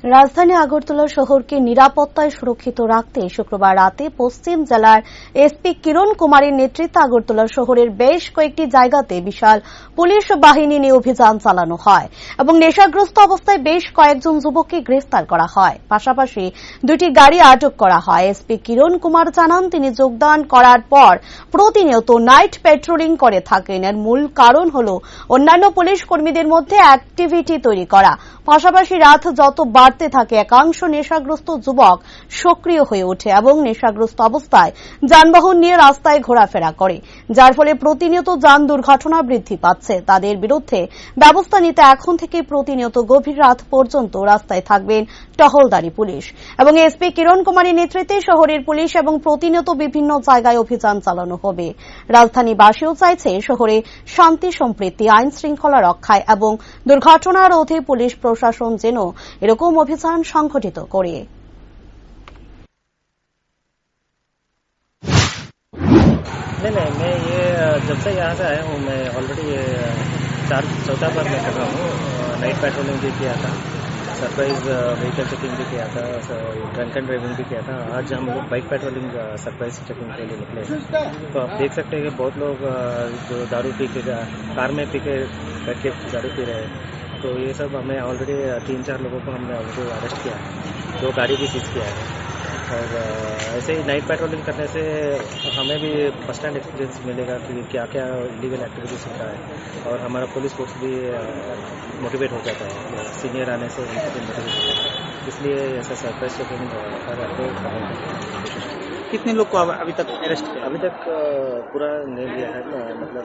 রাজধানী আগরতলা শহরকে নিরাপত্তায় সুরক্ষিত রাখতে শুক্রবার রাতে পশ্চিম জেলার এসপি কিরণ কুমারের নেতৃত্বে আগরতলা শহরের বেশ কয়েকটি জায়গাতে বিশাল পুলিশ বাহিনী নিয়ে অভিযান চালানো হয় এবং নেশাগ্রস্ত অবস্থায় বেশ কয়েকজন যুবককে গ্রেফতার করা হয়। পাশাপাশি দুটি গাড়ি আটক করা হয়। এসপি কিরণ কুমার জানান, তিনি যোগদান করার পর প্রতিনিয়ত নাইট পেট্রোলিং করে থাকেন। এর মূল কারণ হল অন্যান্য পুলিশ কর্মীদের মধ্যে অ্যাক্টিভিটি তৈরি করা। পাশাপাশি রাত যত বাড়তে থাকে একাংশ নেশাগ্রস্ত যুবক সক্রিয় হয়ে ওঠে এবং নেশাগ্রস্ত অবস্থায় যানবাহন নিয়ে রাস্তায় ঘোরাফেরা করে, যার ফলে প্রতিনিয়ত যান দুর্ঘটনা বৃদ্ধি পাচ্ছে। তাদের বিরুদ্ধে ব্যবস্থা নিতে এখন থেকে প্রতিনিয়ত গভীর রাত পর্যন্ত রাস্তায় থাকবেন টহলদারি পুলিশ এবং এসপি কিরণ কুমারের নেতৃত্বে শহরের পুলিশ এবং প্রতিনিয়ত বিভিন্ন জায়গায় অভিযান চালানো হবে। রাজধানীবাসীও চাইছে শহরে শান্তি সম্প্রীতি, আইন শৃঙ্খলা রক্ষায় এবং দুর্ঘটনা রোধে পুলিশ প্রশাসন যেন এরকম অভিযান সংঘটিত করে। नहीं, मैं ये जब से यहाँ से आया हूँ, मैं ऑलरेडी चौथा बार मैं कर रहा हूँ। नाइट पेट्रोलिंग भी किया था, सरप्राइज व्हीकल चेकिंग भी किया था, ड्रंक एंड ड्राइविंग भी किया था। आज हम लोग बाइक पेट्रोलिंग सरप्राइज चेकिंग के लिए निकले। तो आप देख सकते हैं कि बहुत लोग जो दारू पी के कार में पी के बैठ के दारू पी रहे हैं। तो ये सब हमें ऑलरेडी 3-4 लोगों को हमने ऑलरेडी अरेस्ट किया, 2 गाड़ी भी सीज किया है। और ऐसे ही नाइट पेट्रोलिंग करने से हमें भी फर्स्ट हैंड एक्सपीरियंस मिलेगा कि क्या क्या इलीगल एक्टिविटीज होता है, और हमारा पुलिस फोर्स भी मोटिवेट हो जाता है। सीनियर आने से उनको भी मोटिवेट होता है, इसलिए ऐसा सरप्राइज चेकिंग कितने लोग को अभी तक अरेस्ट किया? अभी तक पूरा नहीं लिया है, मतलब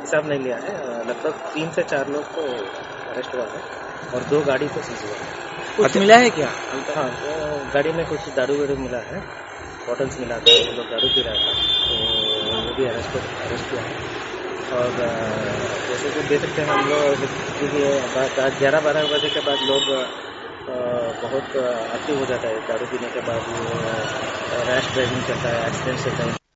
हिसाब नहीं लिया है। लगभग 3 से 4 लोग को अरेस्ट हुआ है और 2 गाड़ी को सीज हुआ है। कुछ मिला है क्या? हाँ, गाड़ी में कुछ दारू मिला है, बॉटल्स मिला था, वो लोग दारू पी रहा था, तो वो भी अरेस्ट किया है। और जैसे कि देख सकते हैं हम लोग, क्योंकि 11-12 बजे के बाद लोग बहुत एक्टिव हो जाता है। दारू पीने के बाद रैश ड्राइविंग चलता है, एक्सीडेंट्स चलता है,